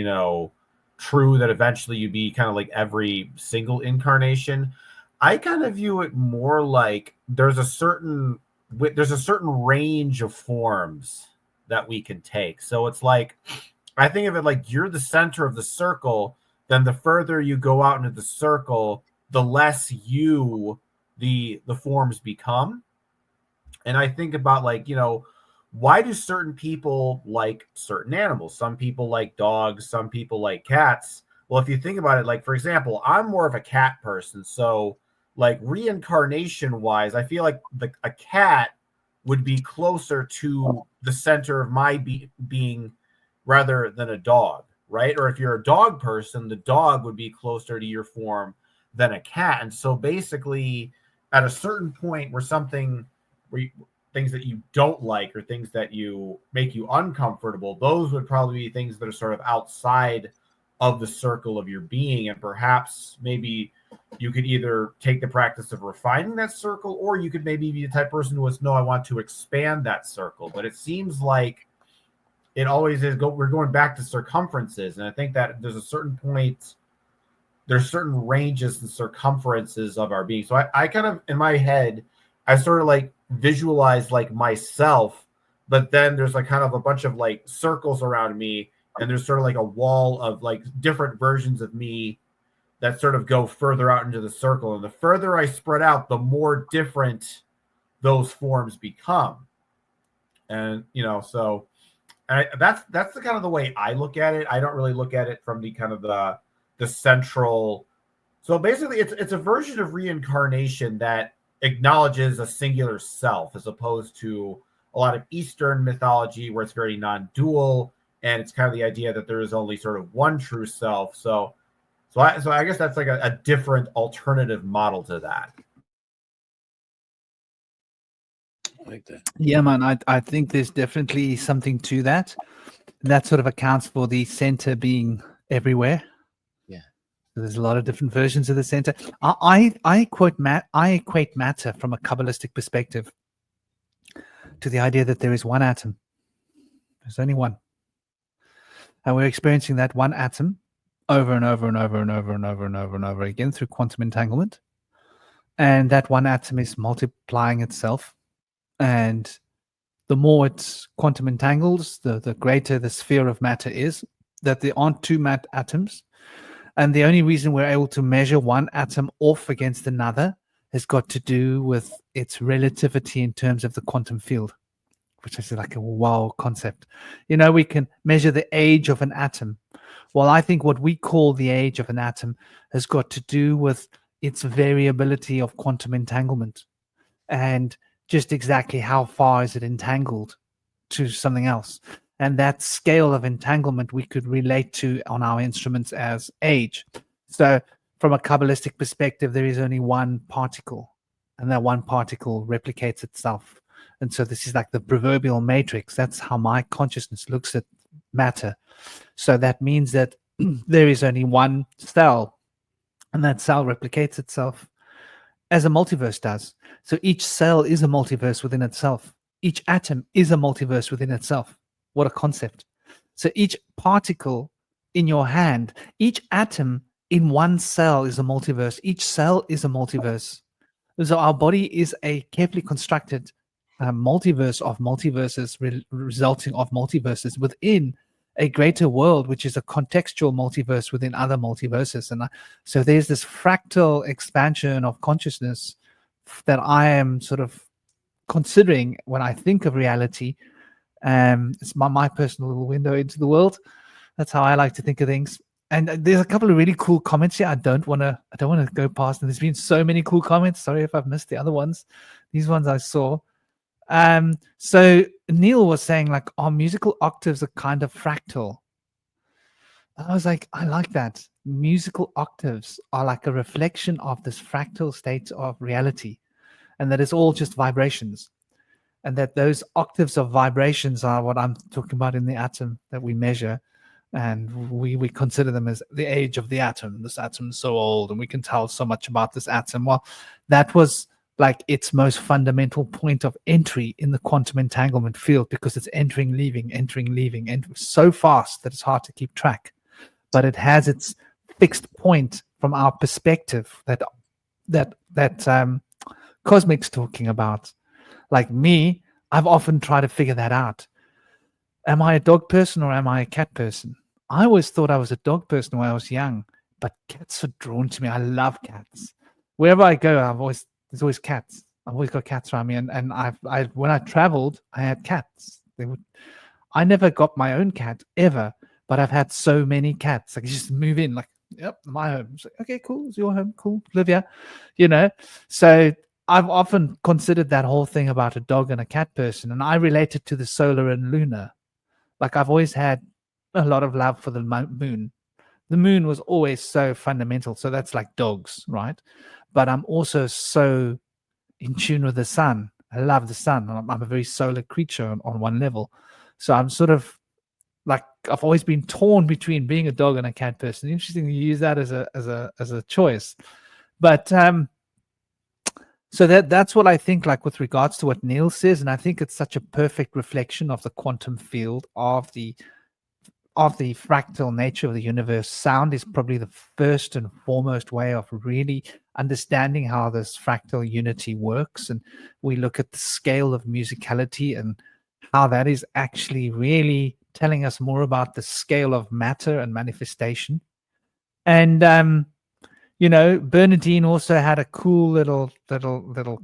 true that eventually you'd be kind of like every single incarnation. I kind of view it more like there's a certain range of forms that we can take. So it's like, I think of it like you're the center of the circle. Then the further you go out into the circle, the less you the forms become. And I think about, like, why do certain people like certain animals? Some people like dogs, some people like cats. Well, if you think about it, like, for example, I'm more of a cat person. So, like, reincarnation wise, I feel like a cat would be closer to the center of my being rather than a dog, right? Or if you're a dog person, the dog would be closer to your form than a cat. And so basically, at a certain point where things that you don't like or things that you make you uncomfortable, those would probably be things that are sort of outside of the circle of your being. And perhaps maybe you could either take the practice of refining that circle, or you could maybe be the type of person who was, no, I want to expand that circle. But it seems like it always is we're going back to circumferences. And I think that there's a certain point, there's certain ranges and circumferences of our being. So I kind of, in my head, I sort of like visualize like myself, but then there's like kind of a bunch of like circles around me, and there's sort of like a wall of like different versions of me that sort of go further out into the circle. And the further I spread out, the more different those forms become. And so that's the kind of the way I look at it. I don't really look at it from the kind of the central. So basically, it's a version of reincarnation that acknowledges a singular self, as opposed to a lot of Eastern mythology where it's very non-dual, and it's kind of the idea that there is only sort of one true self. So I guess that's like a different alternative model to that. I like that. Yeah, man, I think there's definitely something to that. That sort of accounts for the center being everywhere. Yeah. So there's a lot of different versions of the center. I equate matter from a Kabbalistic perspective to the idea that there is one atom. There's only one. And we're experiencing that one atom over and over and over and over and over and over and over again through quantum entanglement. And that one atom is multiplying itself. And the more it's quantum entangles, the greater the sphere of matter is, that there aren't two atoms. And the only reason we're able to measure one atom off against another has got to do with its relativity in terms of the quantum field, which is like a wow concept. We can measure the age of an atom. Well, I think what we call the age of an atom has got to do with its variability of quantum entanglement, and just exactly how far is it entangled to something else. And that scale of entanglement we could relate to on our instruments as age. So from a Kabbalistic perspective, there is only one particle, and that one particle replicates itself. And so this is like the proverbial matrix. That's how my consciousness looks at matter. So that means that there is only one cell, and that cell replicates itself as a multiverse does. So each cell is a multiverse within itself. Each atom is a multiverse within itself. What a concept. So each particle in your hand, each atom in one cell is a multiverse. Each cell is a multiverse. So our body is a carefully constructed multiverse of multiverses, resulting of multiverses within a greater world, which is a contextual multiverse within other multiverses. And so there's this fractal expansion of consciousness that I am sort of considering when I think of reality. It's my personal little window into the world. That's how I like to think of things. And there's a couple of really cool comments here. I don't want to go past them. There's been so many cool comments. Sorry if I've missed the other ones. These ones I saw. So Neil was saying, like, our musical octaves are kind of fractal. I was like, I like that. Musical octaves are like a reflection of this fractal state of reality, and that it's all just vibrations, and that those octaves of vibrations are what I'm talking about in the atom that we measure, and we consider them as the age of the atom. This atom's so old, and we can tell so much about this atom. Well, that was like its most fundamental point of entry in the quantum entanglement field, because it's entering, leaving, and so fast that it's hard to keep track. But it has its fixed point from our perspective that that Cosmic's talking about. Like me, I've often tried to figure that out. Am I a dog person or am I a cat person? I always thought I was a dog person when I was young, but cats are drawn to me. I love cats. Wherever I go, there's always cats. I've always got cats around me, and when I traveled, I had cats. I never got my own cat ever, but I've had so many cats. I could just move in, like, yep, my home. It's like, okay, cool, it's your home, cool, live here, you know. So I've often considered that whole thing about a dog and a cat person, and I relate it to the solar and lunar. Like I've always had a lot of love for the moon. The moon was always so fundamental. So that's like dogs, right? But I'm also so in tune with the sun. I love the sun. I'm a very solar creature on one level. So I'm sort of like I've always been torn between being a dog and a cat person. Interesting you use that as a choice. But so that's what I think, like with regards to what Neil says, and I think it's such a perfect reflection of the quantum field of the fractal nature of the universe. Sound is probably the first and foremost way of really understanding how this fractal unity works. And we look at the scale of musicality and how that is actually really telling us more about the scale of matter and manifestation. And you know, Bernadine also had a cool little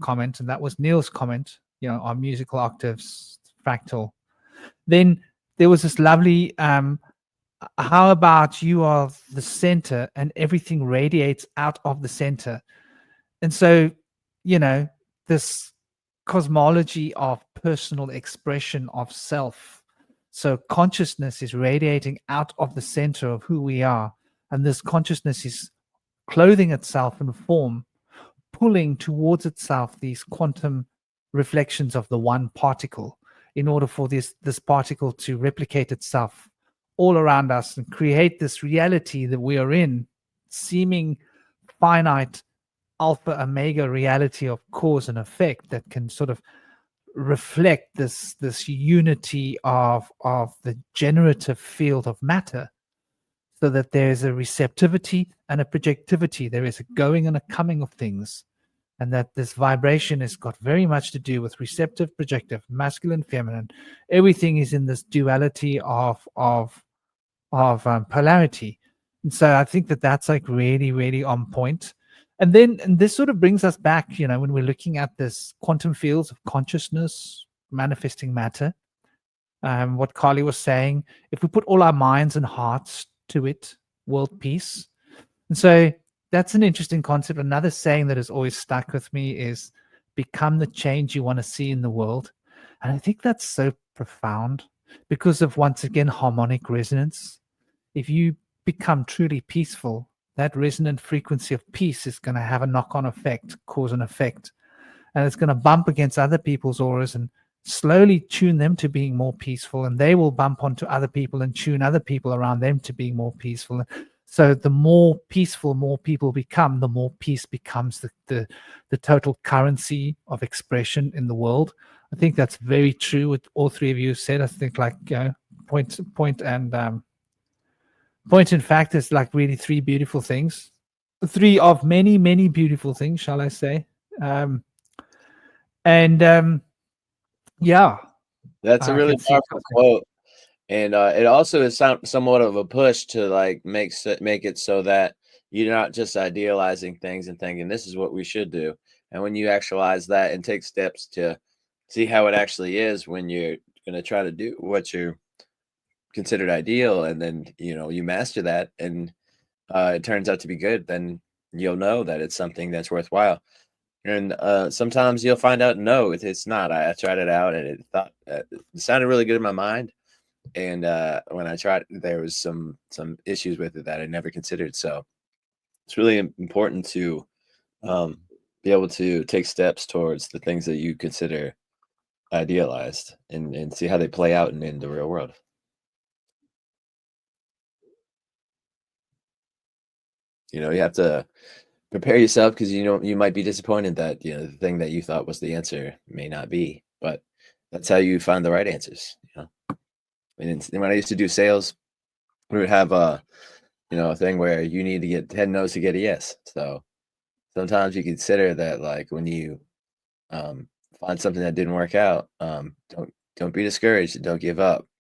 comment, and that was Neil's comment, you know, on musical octaves, fractal. Then there was this lovely how about you are the center and everything radiates out of the center. And so, you know, this cosmology of personal expression of self. So consciousness is radiating out of the center of who we are, and this consciousness is clothing itself in form, pulling towards itself these quantum reflections of the one particle in order for this particle to replicate itself all around us and create this reality that we are in, seeming finite alpha omega reality of cause and effect that can sort of reflect this unity of the generative field of matter, so that there is a receptivity and a projectivity, there is a going and a coming of things, and that this vibration has got very much to do with receptive, projective, masculine, feminine. Everything is in this duality of polarity. And so I think that that's like really, really on point. And this sort of brings us back, you know, when we're looking at this quantum fields of consciousness manifesting matter, what Carly was saying, if we put all our minds and hearts to it, world peace. And so that's an interesting concept. Another saying that has always stuck with me is become the change you want to see in the world. And I think that's so profound because of, once again, harmonic resonance. If you become truly peaceful, that resonant frequency of peace is going to have a knock-on effect, cause and effect. And it's going to bump against other people's auras and slowly tune them to being more peaceful, and they will bump onto other people and tune other people around them to being more peaceful. So the more peaceful more people become, the more peace becomes the total currency of expression in the world. I think that's very true what all three of you said. I think, like, you know, point in fact is like really three beautiful things, three of many, many beautiful things, shall I say. Yeah, That's a really powerful quote, and it also is somewhat of a push to like make it so that you're not just idealizing things and thinking this is what we should do, and when you actualize that and take steps to see how it actually is when you're going to try to do what you're considered ideal, and then you master that, and it turns out to be good, then you'll know that it's something that's worthwhile. And sometimes you'll find out, no, it's not. I tried it out, and it sounded really good in my mind. And when I tried, there was some issues with it that I never considered. So it's really important to be able to take steps towards the things that you consider idealized and see how they play out in the real world. You have to prepare yourself, because you might be disappointed that the thing that you thought was the answer may not be, but that's how you find the right answers. And when I used to do sales, we would have a thing where you need to get 10 no's to get a yes. So sometimes you consider that, like, when you find something that didn't work out, don't be discouraged and don't give up.